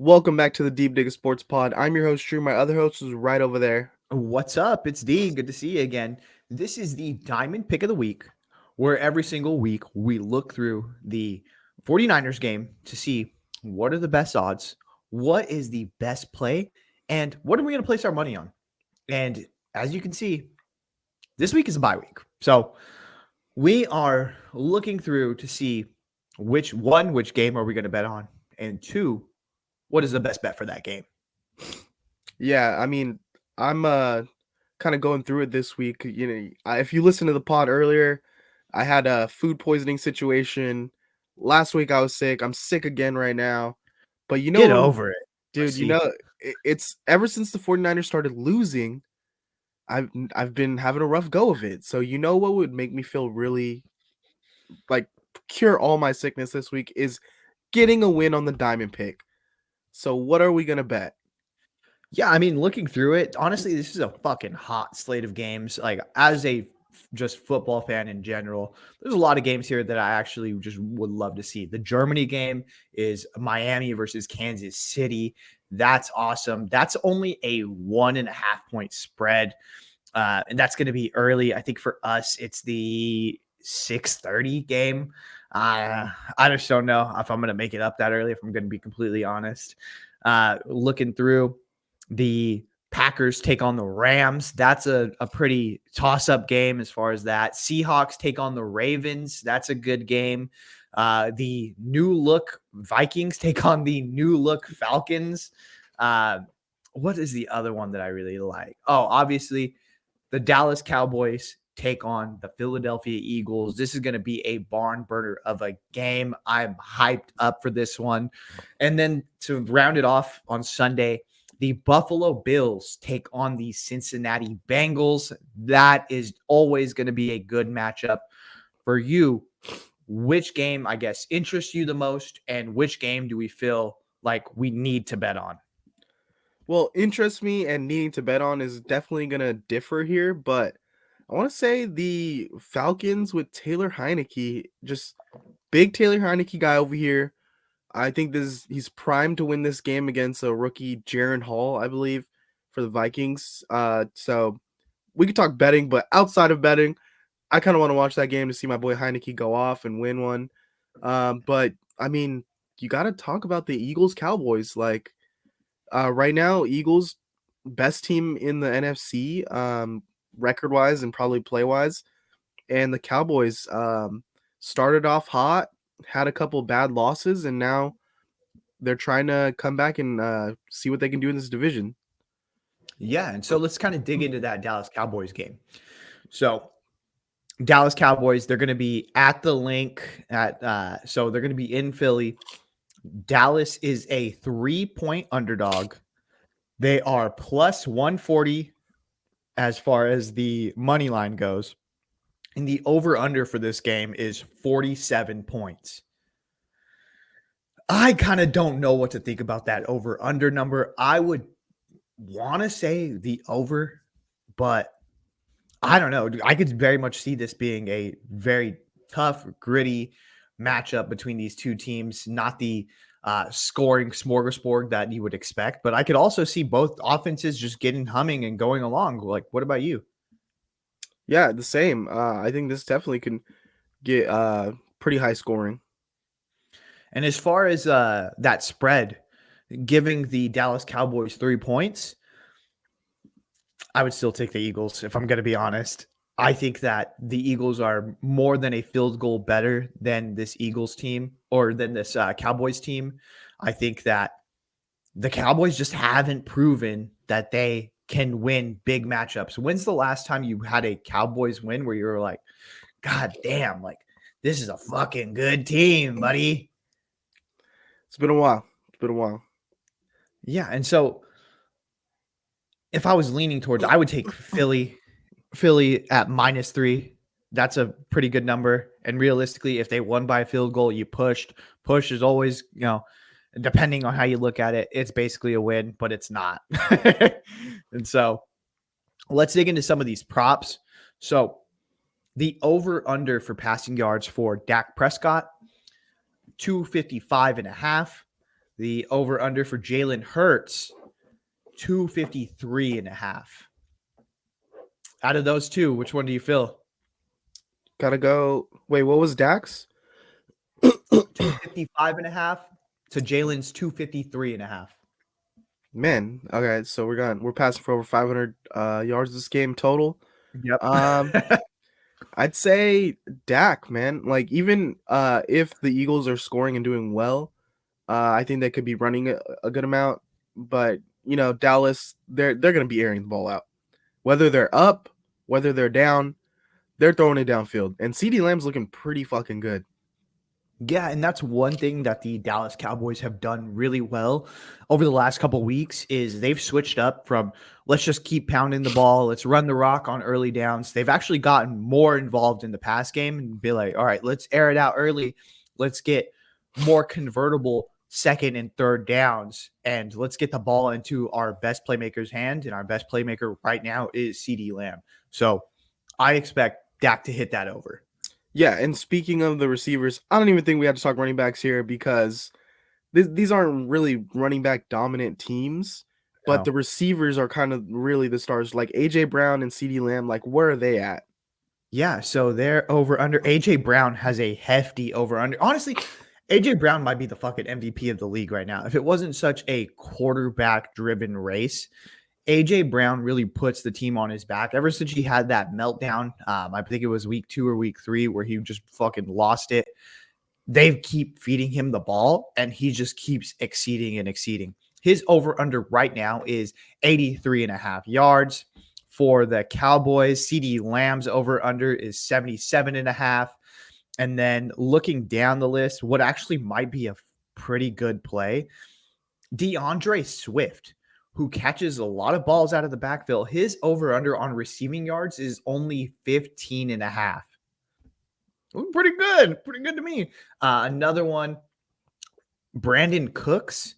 Welcome back to the Deep Dig Sports Pod. I'm your host, Drew. My other host is right over there. What's up? It's D. Good to see you again. This is the Diamond Pick of the Week, where every single week we look through the 49ers game to see what are the best odds, what is the best play, and what are we going to place our money on. And as you can see, this week is a bye week. So we are looking through to see which game are we going to bet on, and two, what is the best bet for that game. Yeah, I'm kind of going through it this week. If you listen to the pod earlier, I had a food poisoning situation. Last week I was sick. I'm sick again right now. But Get over it. dude, it's ever since the 49ers started losing, I've been having a rough go of it. So you know what would make me feel really like cure all my sickness this week is getting a win on the diamond pick. So what are we gonna bet? Yeah, I mean, looking through it, honestly, this is a fucking hot slate of games. Like, as a just football fan in general, there's a lot of games here that I actually just would love to see. The Germany game is Miami versus Kansas City. That's awesome. That's only a 1.5 point spread. And that's going to be early. I think for us, it's the 6:30 game. I just don't know if I'm going to make it up that early, if I'm going to be completely honest. Looking through, the Packers take on the Rams. That's a pretty toss-up game as far as that. Seahawks take on the Ravens. That's a good game. The new look Vikings take on the new look Falcons. What is the other one that I really like? Oh, obviously, the Dallas Cowboys take on the Philadelphia Eagles. This is going to be a barn burner of a game. I'm hyped up for this one. And then to round it off on Sunday, the Buffalo Bills take on the Cincinnati Bengals. That is always going to be a good matchup for you. Which game, I guess, interests you the most, and which game do we feel like we need to bet on? Well, interests me and needing to bet on is definitely gonna differ here, but I want to say the Falcons with Taylor Heineke, just big Taylor Heineke guy over here. I think he's primed to win this game against a rookie Jaron Hall, I believe, for the Vikings. So we could talk betting, but outside of betting, I kind of want to watch that game to see my boy Heineke go off and win one. But I mean, you got to talk about the Eagles Cowboys. Like right now, Eagles best team in the NFC, record wise and probably play wise, and the Cowboys started off hot, had a couple bad losses, and now they're trying to come back and see what they can do in this division. Yeah, and so let's kind of dig into that Dallas Cowboys game. So Dallas Cowboys, they're going to be at the link so they're going to be in Philly. Dallas is a 3-point underdog. They are plus 140 as far as the money line goes. And the over under for this game is 47 points. I kind of don't know what to think about that over under number. I would want to say the over, but I don't know. I could very much see this being a very tough, gritty matchup between these two teams, not the scoring smorgasbord that you would expect. But I could also see both offenses just getting humming and going along. Like, what about you? Yeah, the same. I think this definitely can get pretty high scoring. And as far as that spread, giving the Dallas Cowboys 3 points, I would still take the Eagles, if I'm going to be honest. I think that the Eagles are more than a field goal better than this Eagles team or than this Cowboys team. I think that the Cowboys just haven't proven that they can win big matchups. When's the last time you had a Cowboys win where you were like, God damn, like this is a fucking good team, buddy? It's been a while. It's been a while. Yeah. And so if I was leaning towards, I would take Philly at -3. That's a pretty good number. And realistically, if they won by a field goal, you pushed. Push is always, depending on how you look at it, it's basically a win, but it's not. And so let's dig into some of these props. So the over under for passing yards for Dak Prescott, 255.5. The over-under for Jalen Hurts, 253.5. Out of those two, which one do you feel? Gotta go. Wait, what was Dax? 255.5 to Jalen's 253.5. Man, okay, so we're passing for over 500 yards this game total. Yep. Um, I'd say Dak, man. Like even if the Eagles are scoring and doing well, I think they could be running a good amount. But you know, Dallas, they're gonna be airing the ball out, whether they're up, whether they're down, they're throwing it downfield. And CeeDee Lamb's looking pretty fucking good. Yeah, and that's one thing that the Dallas Cowboys have done really well over the last couple of weeks is they've switched up from let's just keep pounding the ball, let's run the rock on early downs. They've actually gotten more involved in the pass game and be like, all right, let's air it out early. Let's get more convertible second and third downs, and let's get the ball into our best playmaker's hand. And our best playmaker right now is CeeDee Lamb. So I expect Dak to hit that over. Yeah, and speaking of the receivers, I don't even think we have to talk running backs here because these aren't really running back dominant teams, but No. the receivers are kind of really the stars. Like AJ Brown and CeeDee Lamb, like where are they at? Yeah, so they're over under. AJ Brown has a hefty over under. Honestly, AJ Brown might be the fucking MVP of the league right now. If it wasn't such a quarterback driven race, AJ Brown really puts the team on his back. Ever since he had that meltdown, I think it was week 2 or week 3 where he just fucking lost it. They keep feeding him the ball and he just keeps exceeding and exceeding. His over under right now is 83.5 yards. For the Cowboys, CeeDee Lamb's over under is 77.5. And then looking down the list, what actually might be a pretty good play, DeAndre Swift, who catches a lot of balls out of the backfield, his over under on receiving yards is only 15.5. Pretty good. Pretty good to me. Another one, Brandon Cooks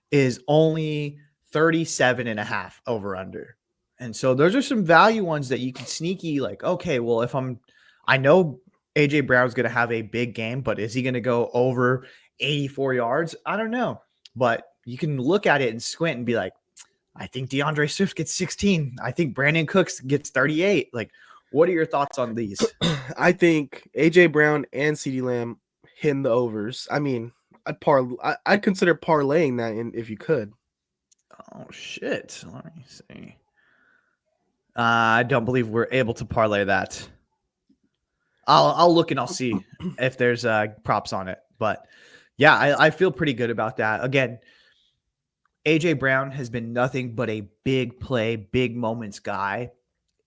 is only 37.5 over under. And so those are some value ones that you can sneaky like, okay, well, I know AJ Brown's going to have a big game, but is he going to go over 84 yards? I don't know. But you can look at it and squint and be like, I think DeAndre Swift gets 16. I think Brandon Cooks gets 38. Like, what are your thoughts on these? I think AJ Brown and CeeDee Lamb hitting the overs. I mean, I'd consider parlaying that in if you could. Oh, shit. Let me see. I don't believe we're able to parlay that. I'll look and I'll see if there's props on it. But yeah, I feel pretty good about that. Again, AJ Brown has been nothing but a big play, big moments guy.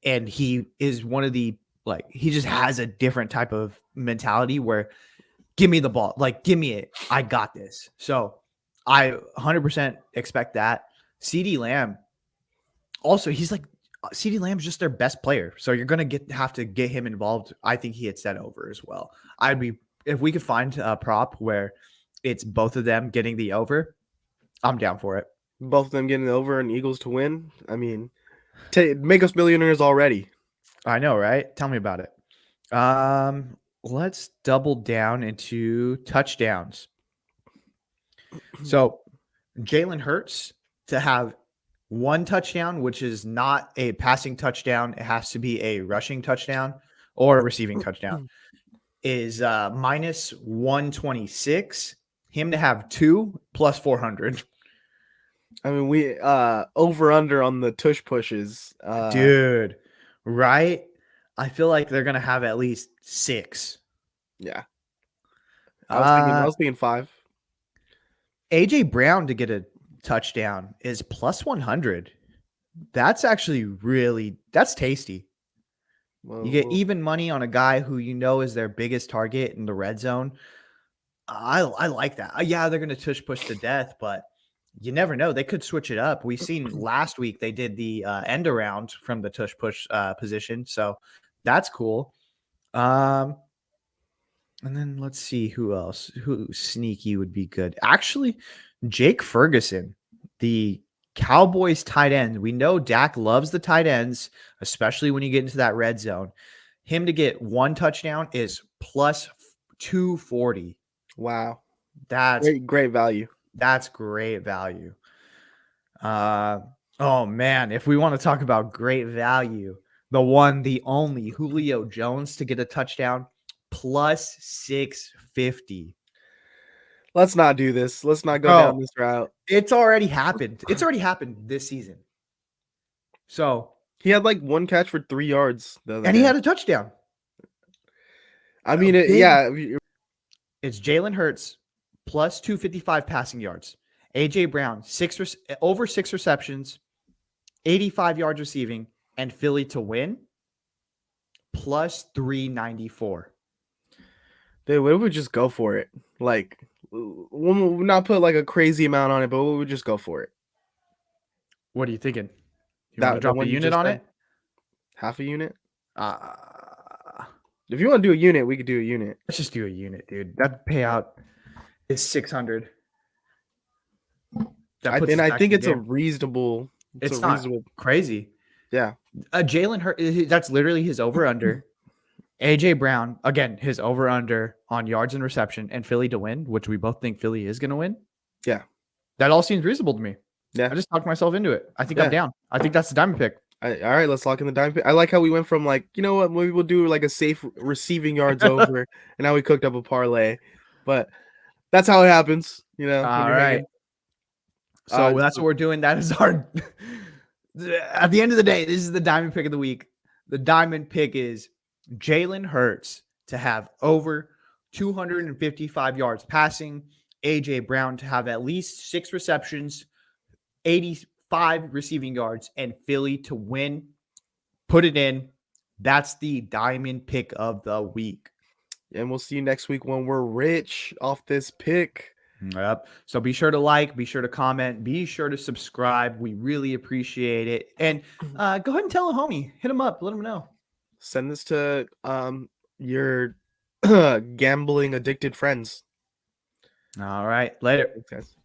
And he is one of the, like, he just has a different type of mentality where give me the ball, like, give me it. I got this. So I 100% expect that. CeeDee Lamb, also, he's like, CeeDee Lamb's just their best player. So you're going to have to get him involved. I think he hits that over as well. If we could find a prop where it's both of them getting the over, I'm down for it. Both of them getting the over and Eagles to win. I mean, make us millionaires already. I know, right? Tell me about it. Let's double down into touchdowns. So Jalen Hurts to have one touchdown, which is not a passing touchdown. It has to be a rushing touchdown or a receiving touchdown, is minus 126. Him to have 2 plus 400. I mean, we over under on the tush pushes. Dude, right? I feel like they're going to have at least 6. Yeah. I was thinking 5. AJ Brown to get a touchdown is plus 100. That's actually that's tasty. You get even money on a guy who you know is their biggest target in the red zone. I like that. Yeah, they're going to tush push to death, but you never know. They could switch it up. We've seen last week they did the end around from the tush push position, so that's cool. And then let's see who else. Who sneaky would be good? Actually, Jake Ferguson, the Cowboys tight end. We know Dak loves the tight ends, especially when you get into that red zone. Him to get one touchdown is plus 240. Wow. That's Great value. That's great value. Oh man, if we want to talk about great value, the one, the only Julio Jones to get a touchdown plus 650. Let's not do this. Let's not go down Bro, this route. it's already happened. It's already happened this season. So, He had like one catch for 3 yards the other and he day. had a touchdown. I A mean, big. yeah, It's Jalen Hurts plus 255 passing yards. AJ Brown over 6 receptions, 85 yards receiving, and Philly to win plus 394. dude, what if we just go for it? Like, we'll not put like a crazy amount on it, but we would just go for it. What are you thinking? You want to That the drop a one you unit just on said, it? half a unit. Uh, If you want to do a unit, we could do a unit. let's just do a unit, dude. That payout is 600. That puts us I back in think the it's a game. reasonable. It's a It's not reasonable. crazy. Yeah, Jalen Hurts, that's literally his over under. AJ Brown, again, his over under on yards and reception, and Philly to win, which we both think Philly is going to win. yeah, That all seems reasonable to me. yeah, I just talked myself into it. I think I'm yeah. down. I think that's the diamond pick. All right, let's lock in the dime pick. I like how we went from like, you know what, maybe we'll do like a safe receiving yards over, and now we cooked up a parlay. But that's how it happens, you know, when All you're hanging. right. So that's what we're doing. That is our. At the end of the day, this is the diamond pick of the week. The diamond pick is Jalen Hurts to have over 255 yards passing, AJ Brown to have at least 6 receptions, 85 receiving yards, and Philly to win. Put it in. That's the diamond pick of the week. And we'll see you next week when we're rich off this pick. Yep. So be sure to like, be sure to comment, be sure to subscribe. We really appreciate it. And go ahead and tell a homie. Hit him up. Let him know. Send this to your gambling addicted friends. All right. Later. Thanks, guys.